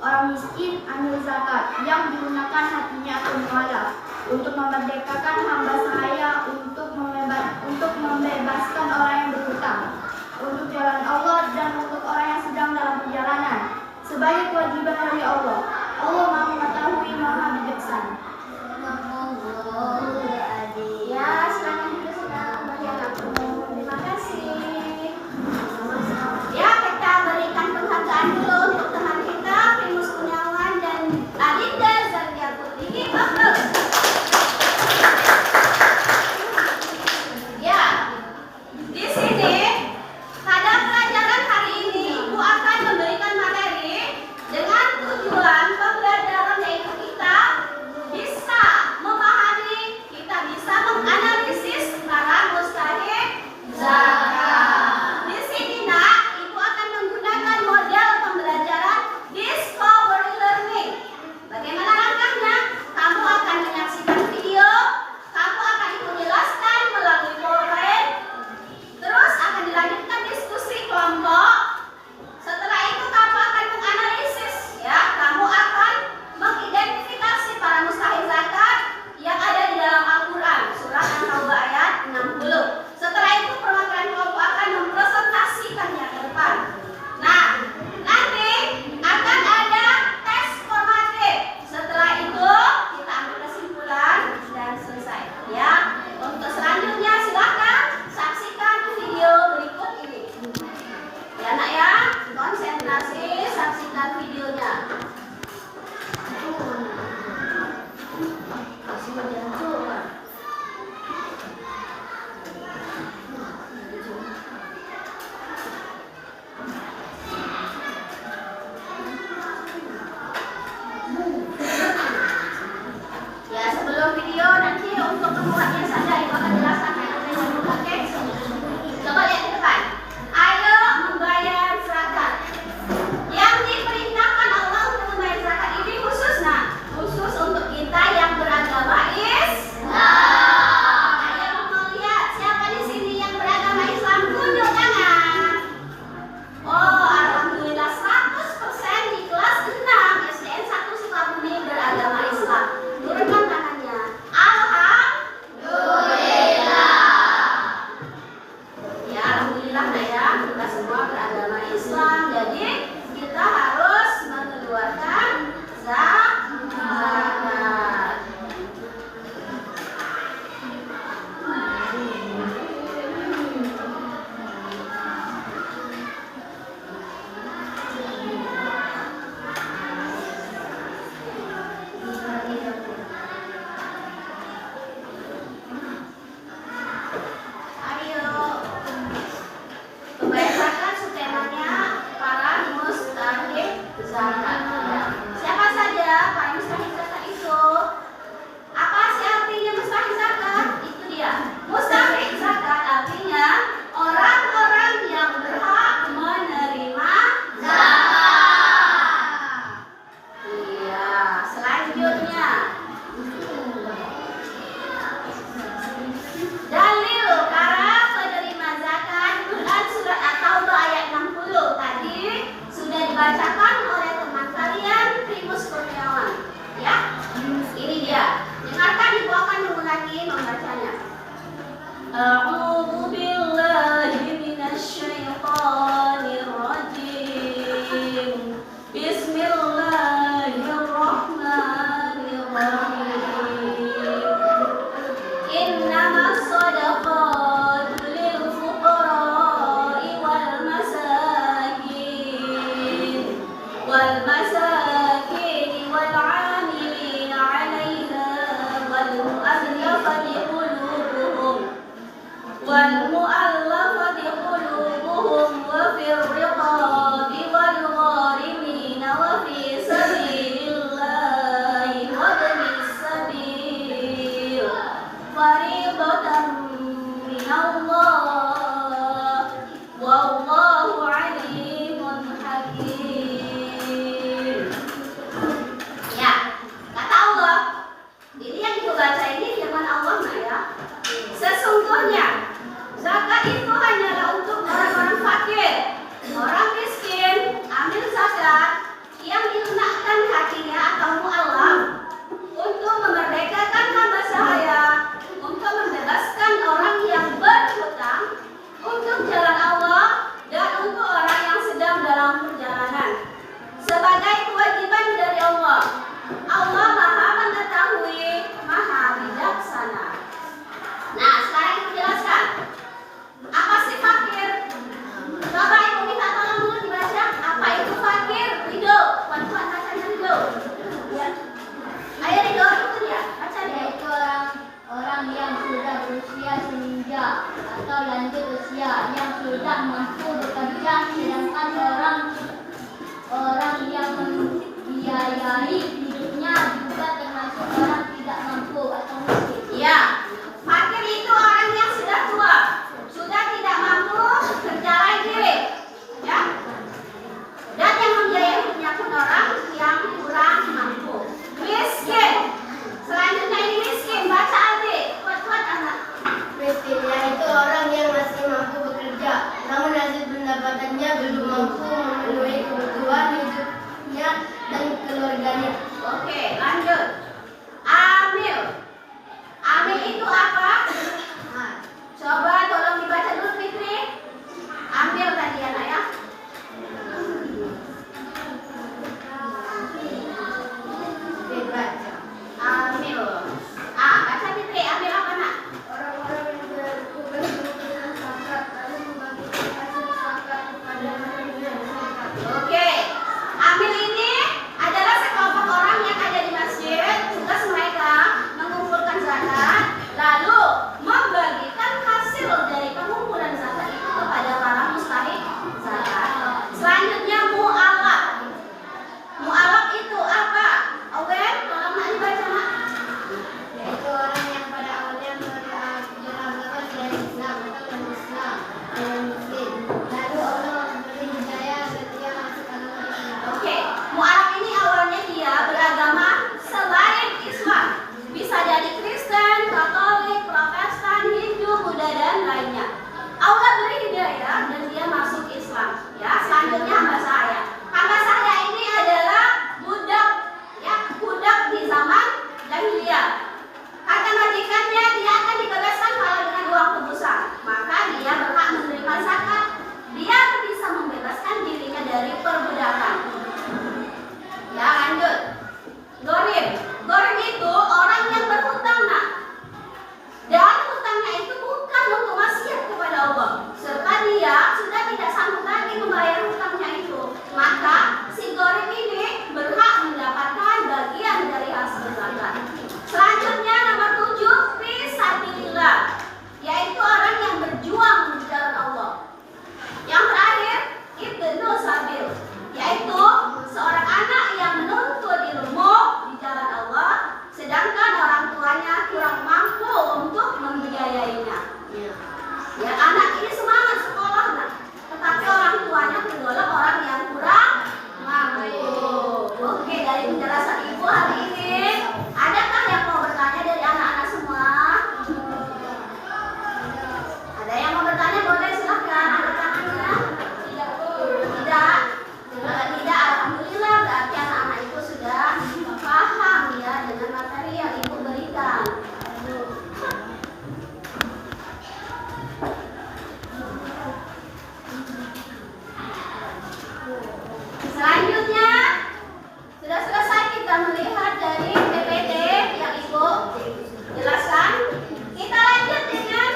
orang miskin, amil zakat, yang digunakan hatinya atau mualaf, untuk memerdekakan hamba sahaya, untuk membebaskan orang yang berhutang, untuk jalan Allah dan untuk orang yang sedang dalam perjalanan, sebagai kewajiban dari Allah. Allah Maha Mengetahui, Maha Bijaksana. Ya, silakan juga sudah bayar aku. Terima kasih. Ya, kita berikan penghargaan dulu untuk teman kita, Primus Kurniawan dan Alinda Zardia Putri. Bagus. Ya, di sini tidak mampu bekerja, sedangkan orang yang membiayai hidupnya juga termasuk orang tidak mampu atau miskin. Ya, fakir itu orang yang sudah tua, sudah tidak mampu kerja lagi, ya. Dan yang membiayai hidupnya pun orang yang kurang mampu. Miskin. Selanjutnya ini miskin. Baca adik. Kuat-kuat anak. Miskin yaitu orang yang masih mampu bekerja, namun hasil pendapatannya belum mampu memenuhi kebutuhan hidupnya dan keluarganya. Oke, lanjut. Amil. Amil itu apa? Nah, coba tolong dibaca dulu Fitri. Amil tadi anak ya. Dibaca. Amil. Baca Fitri. Amil apa nak? Orang-orang yang bertugas mengumpulkan zakat lalu membagikan hasil zakat kepada orang yang zakat. Oke. Amil ini adalah sekelompok orang yang ada di masjid. Tugas mereka mengumpulkan zakat lalu membagikan hasil dari pengumpulan zakat itu kepada para mustahik zakat. Selanjutnya mu'alaf. Mu'alaf itu apa? Owen, tolong nak dibaca nak. Yaitu orang yang pada awalnya beragama dari Islam atau non-Islam dan Muslim. Lalu Allah memberi hidayah dan dia masuk agama Islam. Oke, mu'alaf ini awalnya dia beragama selain Islam. Bisa jadi Kristen, Katolik, Protestan, Hindu, Buddha dan lainnya. Allah beri hidayah dan dia masuk Islam. Ya, selanjutnya hamba sahaya. Hamba sahaya ini adalah budak, ya, budak di zaman jahiliyah. Kata majikannya dia akan dibebaskan kalau dengan uang tebusan. Maka dia berhak menerima zakat. Dia bisa membebaskan dirinya dari perbudakan. Ya, lanjut. Gorim. Gorim itu orang yang berhutang nak. Dan hutangnya itu bukan untuk maksiat kepada Allah. Serta dia sudah tidak sanggup lagi membayar hutangnya itu. Maka si gorim ini berhak mendapatkan bagian dari hasil zakat. Selanjutnya nomor 7, fisabilillah, yaitu orang yang berjuang di jalan Allah. Yang terakhir, ibnu sabil, yaitu seorang anak yang menuntut ilmu di jalan Allah, sedangkan orang tuanya kurang mampu untuk membiayainya. Ya, anak ini semangat sekolah, nak, tetapi orang tuanya tergolong orang yang kurang mampu. Oke, dari penjelasan ibu hari ini, adakah yang mau bertanya dari anak-anak semua? Ada yang mau bertanya? Boleh, silahkan. Ada tangannya? Tidak. Kalau tidak, alhamdulillah berarti anak-anak itu sudah paham ya dengan materi yang ibu berikan. Selanjutnya sudah selesai kita melihat dari PPT yang ibu jelaskan. Kita lanjut dengan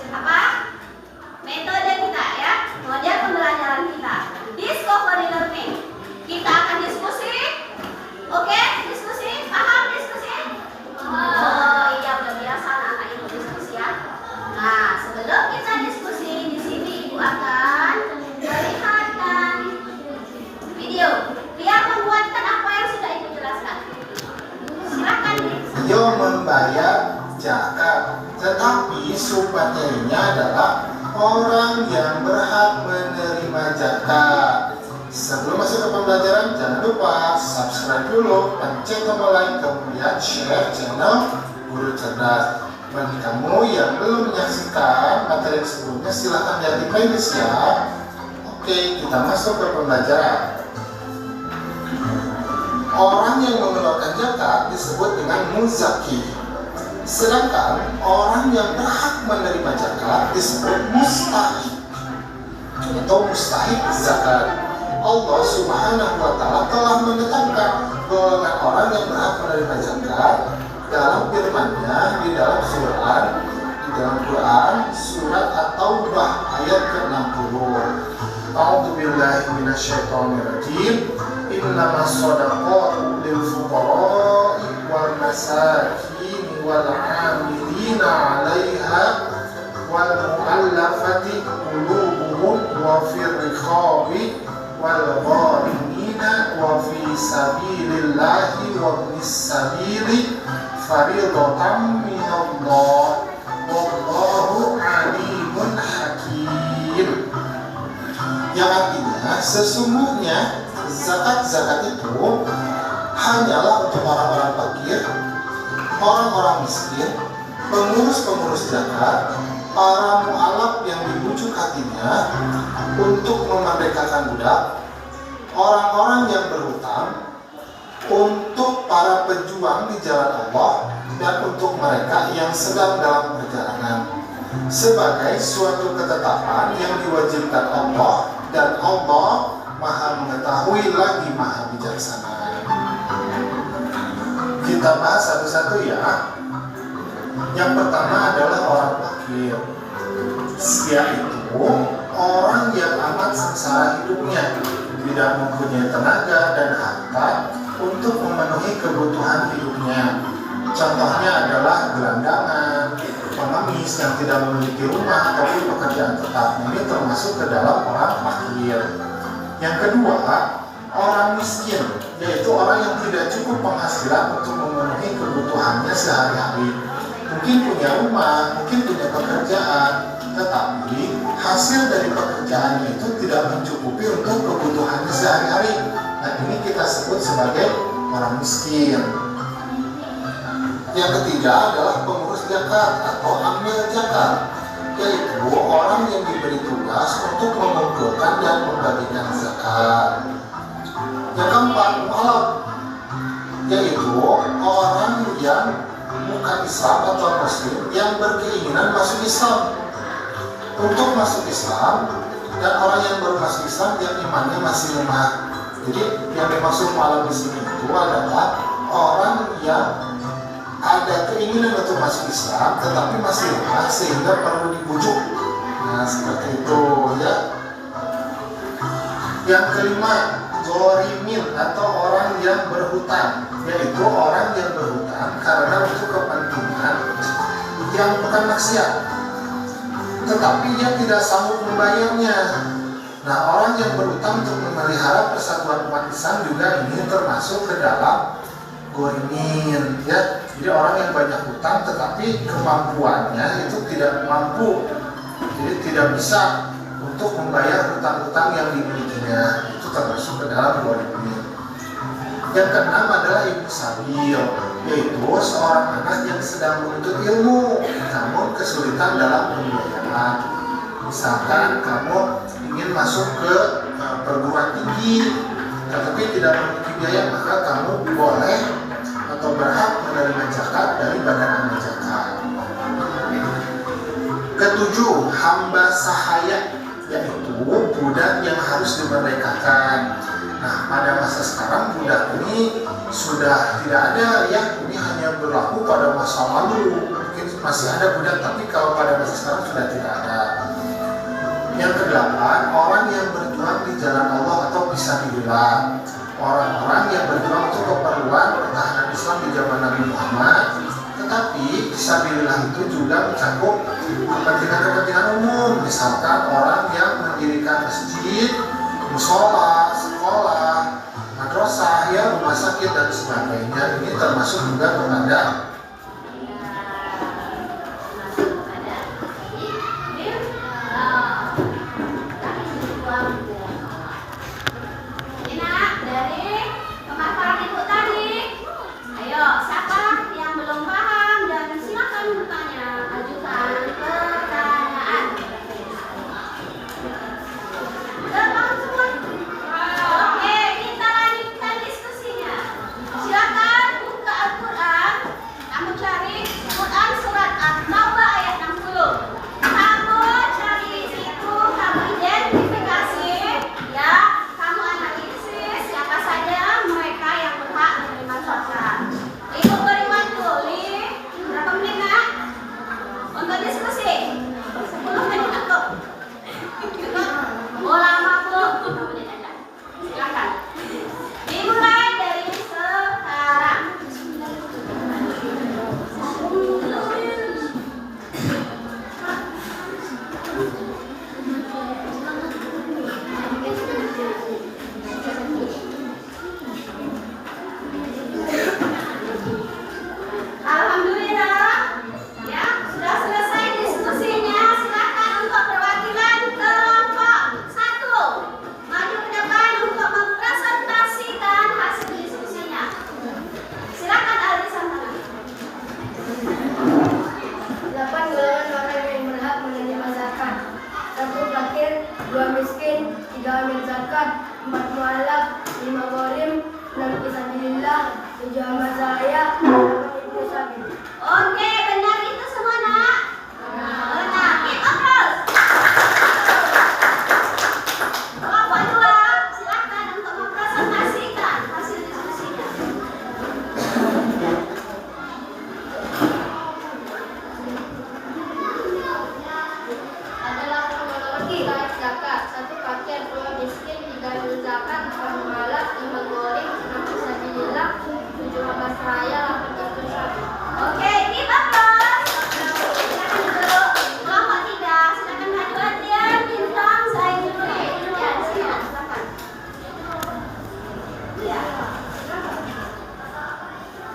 apa? Metode kita ya, model pembelajaran kita. Discovery learning. Kita akan diskusi. Oke, diskusi. Paham diskusi? Oh iya, udah biasa anak-anak ibu diskusi ya. Nah, sebelum kita diskusi di sini ibu akan melihatkan video biar menguatkan apa yang sudah ibu jelaskan. Silakan. Dia membayar zakat, tetapi submaterinya adalah orang yang berhak menerima zakat. Sebelum masuk ke pembelajaran, jangan lupa subscribe dulu, pencet tombol like, kemudian share channel Guru Cerdas. Bagi kamu yang belum menyaksikan materi sebelumnya, silahkan lihat di playlist ya. Oke, kita masuk ke pembelajaran. Orang yang mengeluarkan zakat disebut dengan muzaki. Sedangkan orang yang berhak menerima zakat disebut mustahik atau mustahik zakat. Allah Subhanahu wa Ta'ala telah menetapkan golongan orang yang berhak menerima zakat dalam firman-Nya di dalam Quran surat At-Taubah ayat ke-60. A'udzu billahi minasyaitonir rajim. Innamas shadaqatu lil fuqara'i wal masakin wal 'amilina 'alaiha wal mu'allafati qulubuhum wa fir riqabi wal gharimina wa fi sabilillahi wa ibnis sabili fariidatan minallah wallahu alimun hakim. Yang artinya sesungguhnya zakat itu hanyalah untuk orang-orang fakir, orang-orang miskin, pengurus-pengurus zakat, para mu'alaf yang dibujuk hatinya untuk memerdekakan budak, orang-orang yang berhutang, untuk para pejuang di jalan Allah, dan untuk mereka yang sedang dalam perjalanan, sebagai suatu ketetapan yang diwajibkan Allah, dan Allah Maha mengetahui lagi Maha bijaksana. Kita bahas satu-satu ya. Yang pertama adalah orang fakir, yaitu orang yang amat sengsara hidupnya, tidak mempunyai tenaga dan harta untuk memenuhi kebutuhan hidupnya. Contohnya adalah gelandangan, pengemis yang tidak memiliki rumah ataupun pekerjaan tetap. Ini termasuk ke dalam orang fakir. Yang kedua, orang miskin, yaitu orang yang tidak cukup penghasilan untuk memenuhi kebutuhannya sehari-hari. Mungkin punya rumah, mungkin punya pekerjaan, tetapi hasil dari pekerjaannya itu tidak mencukupi untuk kebutuhannya sehari-hari. Nah, ini kita sebut sebagai orang miskin. Yang ketiga adalah pengurus zakat atau amil zakat, yaitu orang yang diberi tugas untuk mengumpulkan dan membagikan zakat. Yang keempat, mu'alaf, yaitu orang yang bukan Islam atau Muslim yang berkeinginan masuk Islam. Untuk masuk Islam, dan orang yang baru masuk Islam yang imannya masih lemah. Jadi yang dimaksud mu'alaf di sini itu adalah orang yang ada keinginan untuk masuk Islam tetapi masih lemah sehingga perlu dibujuk. Nah, seperti itu ya. Yang kelima, gharimin atau orang yang berhutang, yaitu orang yang berhutang karena untuk kepentingan yang bukan maksiat, tetapi dia tidak sanggup membayarnya. Nah, orang yang berhutang untuk memelihara persatuan umat Islam juga ini termasuk ke dalam gharimin ya. Jadi orang yang banyak hutang tetapi kemampuannya itu tidak mampu, jadi tidak bisa untuk membayar hutang-hutang yang dimilikinya, itu termasuk ke dalam gharimin. Yang keenam adalah ibnu sabil, yaitu seorang anak yang sedang menuntut ilmu namun kesulitan dalam pembiayaan. Misalkan kamu ingin masuk ke perguruan tinggi tetapi tidak memiliki biaya, maka kamu boleh atau berhak menerima zakat dari badan amal zakat. Ketujuh, hamba sahaya, yaitu budak yang harus dimerdekakan. Nah, pada masa sekarang budak ini sudah tidak ada ya, ini hanya berlaku pada masa lalu. Mungkin masih ada budak, tapi kalau pada masa sekarang sudah tidak ada. Yang kedelapan, orang yang berjuang di jalan Allah atau fisabilillah, orang-orang yang berjuang untuk keperluan pertahanan Islam di zaman Nabi Muhammad. Tetapi fisabilillah itu juga mencakup kepentingan-kepentingan umum, misalkan orang yang mendirikan masjid, musola, sekolah, madrasah, ya, rumah sakit dan sebagainya. Ini termasuk juga kepada siapa yang belum paham dan silakan bertanya, ajukan pertanyaan. Sudah paham semua? Oke, kita lanjutkan diskusinya. Silakan buka Al-Quran amil zakat, 4 mu'alaf, 5 gharim, 6 fisabilillah, 7 hamba sahaya, 8 ibnu sabil. Oke, benar itu semua nak? Benar. Keep applause. Kelompok 2, silakan untuk mempresentasikan hasil diskusinya. Adalah kronologi tarik zakat. 1 fakir, 2 miskin, 3 amil zakat, 4 mu'alaf, 5 gharim, 6 fisabilillah, 7 hamba sahaya, 8 ibnu sabil. Oke, keep applause. Silakan duduk. Kelompok 3, silakan Hadi Adrian, Bintang, Zainul. Ya, silakan. Ya.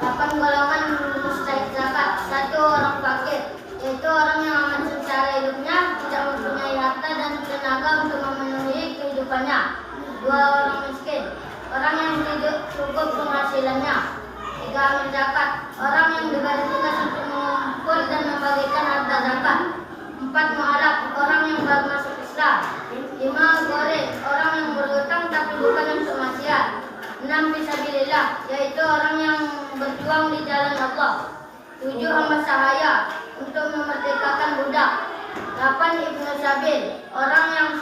8 golongan mustahik zakat. 1 orang fakir, yaitu orang yang amat sengsara hidupnya, tidak mempunyai harta dan tenaga untuk memenuhi kehidupannya. 2 orang miskin, orang yang tidak cukup penghasilannya. 3 amil zakat, orang yang diberi tugas untuk mengumpul dan membagikan harta zakat. 4 mu'alaf, orang yang baru masuk Islam. 5 gharim, orang yang berhutang tapi bukan untuk maksiat. 6 fisabilillah, yaitu orang yang berjuang di jalan Allah. 7 hamba sahaya, untuk memerdekakan budak. 8 ibnu sabil, orang yang